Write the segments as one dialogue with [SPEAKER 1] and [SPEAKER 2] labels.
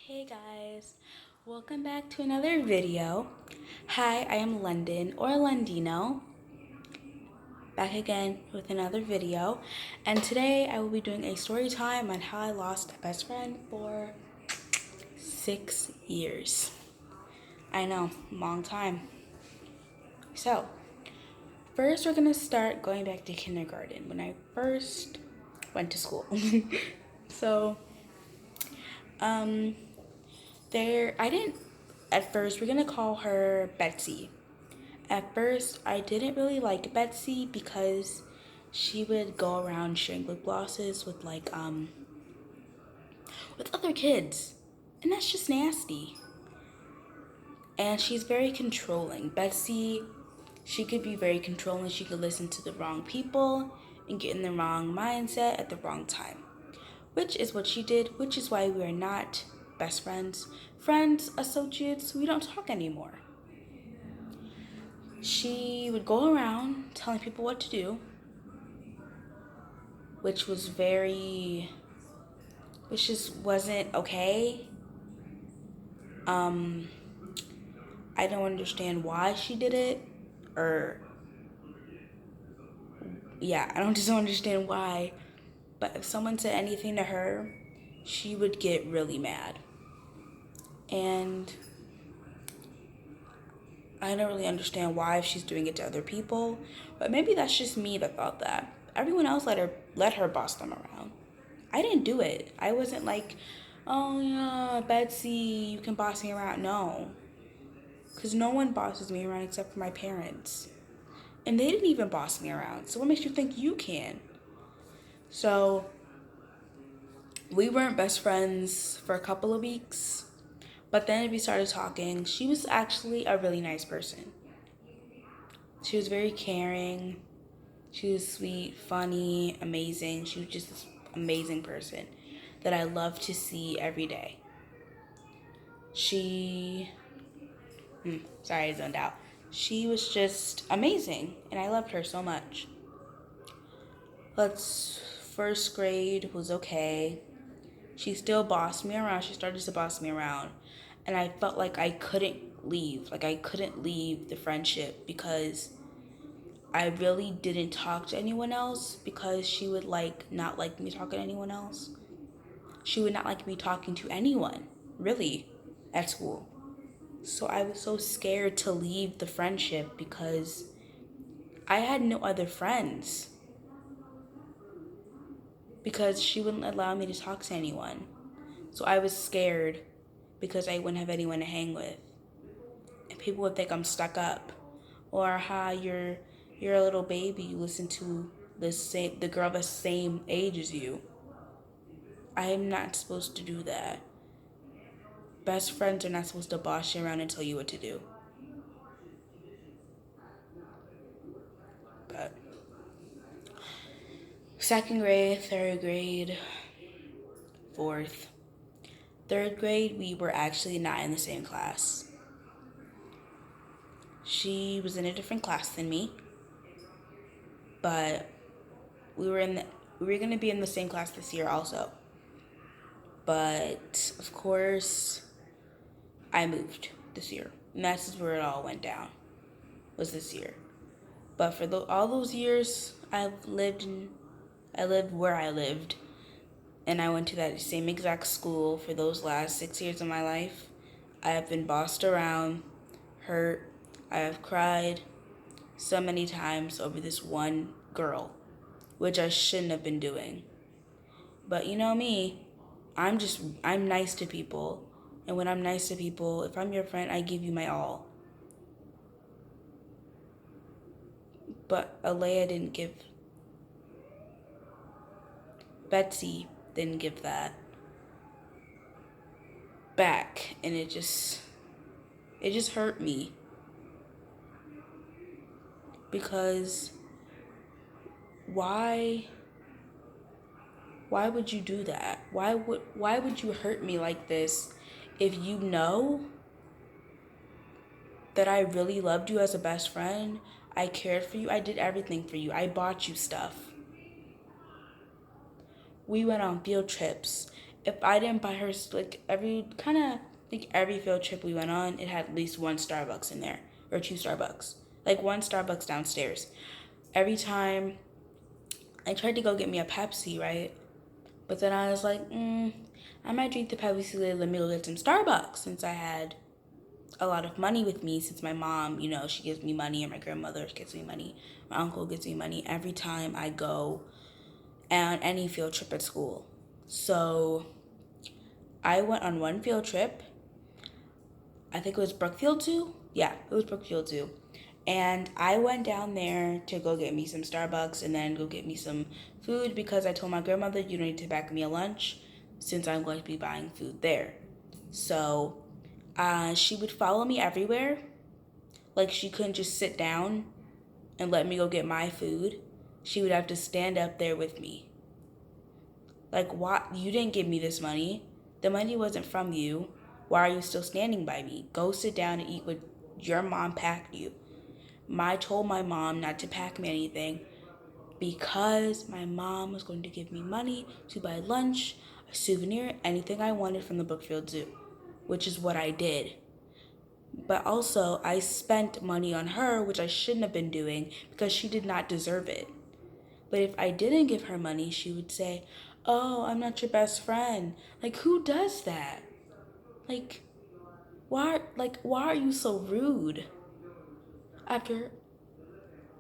[SPEAKER 1] Hey guys, welcome back to another video. Hi, I am London or Londino, back again with another video. And today I will be doing a story time on how I lost a best friend for 6 years. I know, long time. So, first we're gonna start going back to kindergarten when I first went to school. so, um, I didn't, at first, we're gonna call her Betsy. At first, I didn't really like Betsy because she would go around sharing lip glosses with other kids. And that's just nasty. And she's very controlling. Betsy, she could be very controlling. She could listen to the wrong people and get in the wrong mindset at the wrong time. Which is what she did, which is why we are not best friends. Friends, associates, we don't talk anymore. She would go around telling people what to do, which just wasn't okay. Um, I don't understand why she did it, or yeah, I don't understand why. But if someone said anything to her, she would get really mad. And I don't really understand why if she's doing it to other people, but maybe that's just me that thought that. Everyone else let her boss them around. I didn't do it. I wasn't like, oh yeah, Betsy, you can boss me around. No, because no one bosses me around except for my parents, and they didn't even boss me around. So what makes you think you can? So we weren't best friends for a couple of weeks, but then we started talking. She was actually a really nice person. She was very caring. She was sweet, funny, amazing. She was just this amazing person that I love to see every day. Sorry, I zoned out. She was just amazing, and I loved her so much. First grade was okay. She still bossed me around. She started to boss me around, and I felt like I couldn't leave. Like I couldn't leave the friendship because I really didn't talk to anyone else because she would not like me talking to anyone else. She would not like me talking to anyone, really, at school. So I was so scared to leave the friendship because I had no other friends. Because she wouldn't allow me to talk to anyone. So I was scared because I wouldn't have anyone to hang with. And people would think I'm stuck up. Or you're a little baby, you listen to the girl the same age as you. I am not supposed to do that. Best friends are not supposed to boss you around and tell you what to do. But second grade, third grade, fourth. Third grade, we were actually not in the same class. She was in a different class than me, but we were going to be in the same class this year also. But of course, I moved this year, and that's where it all went down. Was this year. But for all those years, I lived where I lived, and I went to that same exact school for those last 6 years of my life. I have been bossed around, hurt. I have cried so many times over this one girl, which I shouldn't have been doing. But you know me, I'm nice to people. And when I'm nice to people, if I'm your friend, I give you my all. But Betsy didn't give that back. And it just hurt me. Because why would you do that? Why would you hurt me like this if you know that I really loved you as a best friend? I cared for you. I did everything for you. I bought you stuff. We went on field trips. if I didn't buy her, like, every field trip we went on, it had at least one Starbucks in there, or two Starbucks, like one Starbucks downstairs. Every time I tried to go get me a Pepsi, right? But then I was like, I might drink the Pepsi later. Let me go get some Starbucks, since I had a lot of money with me, since my mom, she gives me money, and my grandmother gives me money. My uncle gives me money every time I go on any field trip at school. So I went on one field trip. I think it was Brookfield Zoo. Yeah, it was Brookfield Zoo. And I went down there to go get me some Starbucks and then go get me some food, because I told my grandmother, you don't need to pack me a lunch since I'm going to be buying food there. So she would follow me everywhere. Like, she couldn't just sit down and let me go get my food. She would have to stand up there with me. Like, why? You didn't give me this money. The money wasn't from you. Why are you still standing by me? Go sit down and eat what your mom packed you. I told my mom not to pack me anything because my mom was going to give me money to buy lunch, a souvenir, anything I wanted from the Brookfield Zoo, which is what I did. But also, I spent money on her, which I shouldn't have been doing, because she did not deserve it. But if I didn't give her money, she would say, "Oh, I'm not your best friend." Like, who does that? Like, why are you so rude? After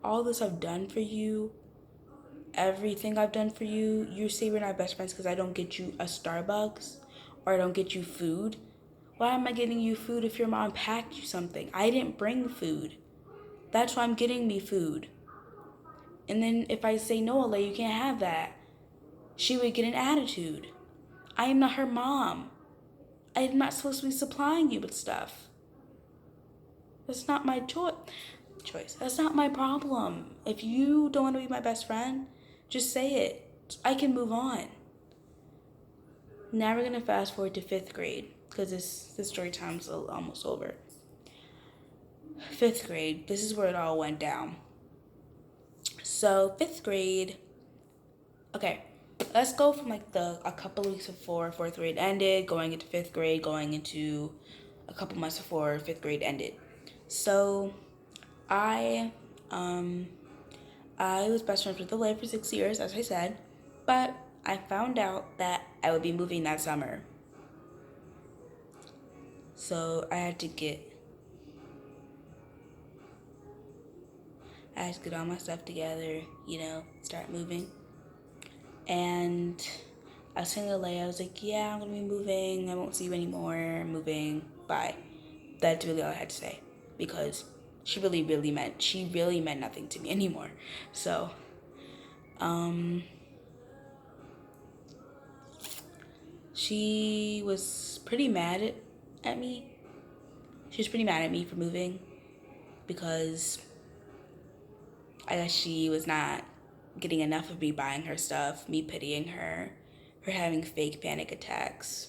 [SPEAKER 1] all this I've done for you, everything I've done for you, you say we're not best friends because I don't get you a Starbucks or I don't get you food? Why am I getting you food if your mom packed you something? I didn't bring food. That's why I'm getting me food. And then if I say, no, Ale, you can't have that, she would get an attitude. I am not her mom. I am not supposed to be supplying you with stuff. That's not my choice. That's not my problem. If you don't want to be my best friend, just say it. I can move on. Now we're gonna fast forward to 5th grade, because this story time's almost over. 5th grade. This is where it all went down. So 5th grade. Okay, let's go from like a couple weeks before 4th grade ended, going into 5th grade, going into a couple months before 5th grade ended. So I was best friends with Alea for 6 years, as I said, but I found out that I would be moving that summer. So I had to get all my stuff together, start moving. And I was telling Alea, I was like, yeah, I'm gonna be moving. I won't see you anymore. I'm moving. Bye. That's really all I had to say, because she really meant nothing to me anymore. So, she was pretty mad at me. She was pretty mad at me for moving, because I guess she was not getting enough of me buying her stuff, me pitying her having fake panic attacks,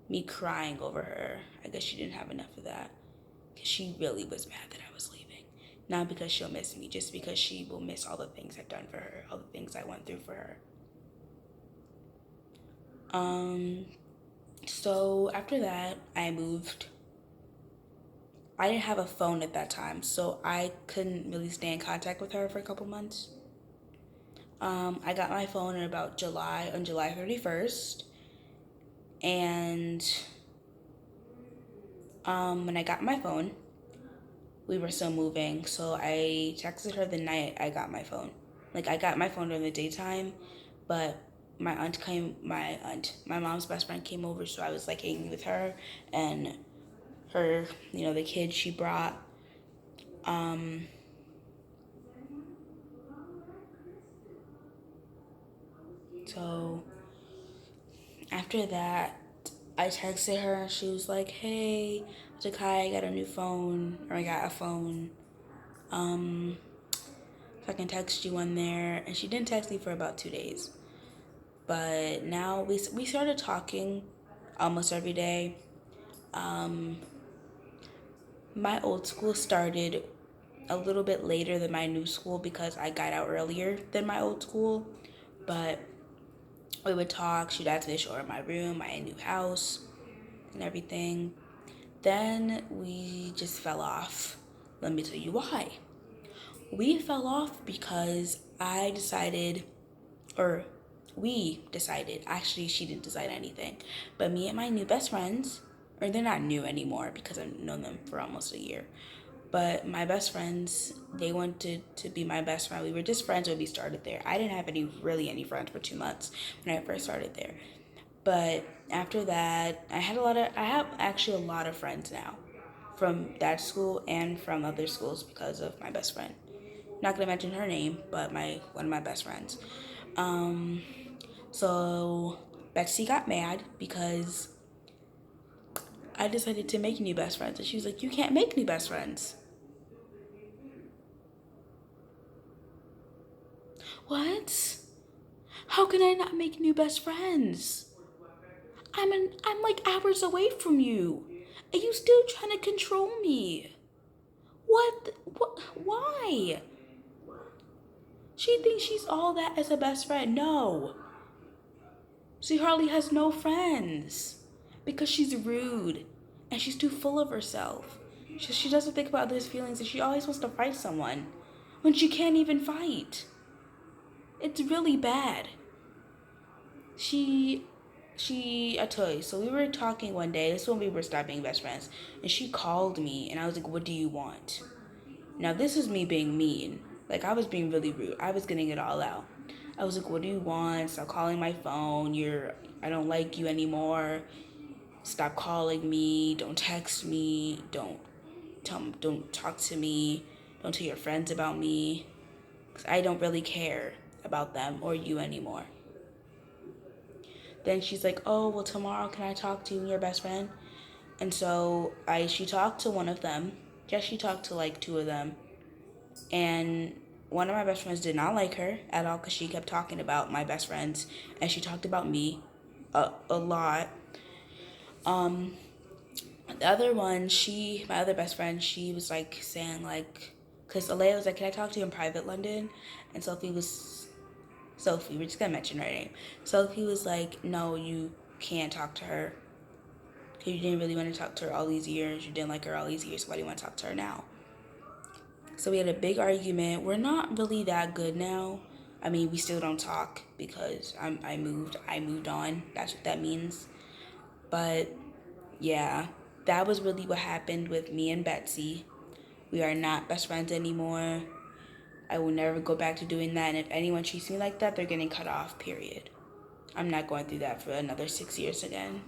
[SPEAKER 1] me crying over her. I guess she didn't have enough of that, because she really was mad that I was leaving. Not because she'll miss me, just because she will miss all the things I've done for her, all the things I went through for her. So after that, I moved. I didn't have a phone at that time, so I couldn't really stay in contact with her for a couple months. I got my phone on July 31st. And when I got my phone, we were still moving. So I texted her the night I got my phone. Like, I got my phone during the daytime, but my mom's best friend came over, so I was like hanging with her and her, the kid she brought. So after that, I texted her and she was like, hey, I was like, hi, I got a new phone, or I got a phone. If I can text you on there. And she didn't text me for about 2 days. But now we started talking almost every day. My old school started a little bit later than my new school, because I got out earlier than my old school. But We would talk. She'd ask me to show her my room, my new house, and everything. Then we just fell off. Let me tell you why. We fell off because I decided, or we decided, actually, she didn't decide anything, but me and my new best friends, or they're not new anymore because I've known them for almost a year, but my best friends, they wanted to be my best friend. We were just friends when we started there. I didn't have any friends for 2 months when I first started there. But after that, I have actually a lot of friends now from that school and from other schools because of my best friend. Not gonna mention her name, but one of my best friends. Um, so Betsy got mad because I decided to make new best friends, and she was like, "You can't make new best friends." What? How can I not make new best friends? I'm like hours away from you, and you still trying to control me. What? What? Why? She thinks she's all that as a best friend. No. She hardly has no friends because she's rude and she's too full of herself. She doesn't think about others' feelings and she always wants to fight someone when she can't even fight. It's really bad. She, I tell you, so we were talking one day, this is when we were stopped being best friends, and she called me and I was like, "What do you want?" Now, this is me being mean. Like, I was being really rude. I was getting it all out. I was like, "What do you want? Stop calling my phone. I don't like you anymore. Stop calling me. Don't text me. Don't talk to me. Don't tell your friends about me. 'Cause I don't really care about them or you anymore." Then she's like, "Oh, well, tomorrow can I talk to you and your best friend?" And so she talked to one of them. Yes, she talked to like two of them. And one of my best friends did not like her at all because she kept talking about my best friends and she talked about me a lot. Um, the other one, my other best friend, she was like saying like, because Alea was like, "Can I talk to you in private, London?" And Sophie, we're just gonna mention her name. Sophie was like, "No, you can't talk to her. You didn't really want to talk to her all these years. You didn't like her all these years. So why do you want to talk to her now?" So we had a big argument. We're not really that good now. I mean, we still don't talk because I moved. I moved on. That's what that means. But yeah, that was really what happened with me and Betsy. We are not best friends anymore. I will never go back to doing that. And if anyone treats me like that, they're getting cut off, period. I'm not going through that for another 6 years again.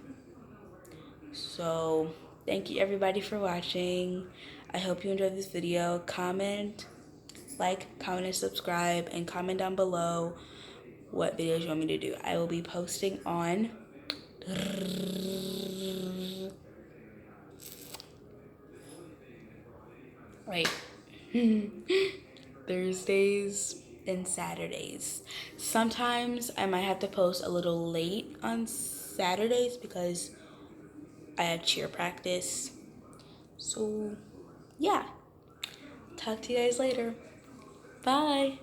[SPEAKER 1] So, thank you everybody for watching. I hope you enjoyed this video. Comment, and subscribe, and comment down below what videos you want me to do. I will be posting on wait Thursdays and Saturdays. Sometimes I might have to post a little late on Saturdays because I have cheer practice. So yeah, talk to you guys later. Bye.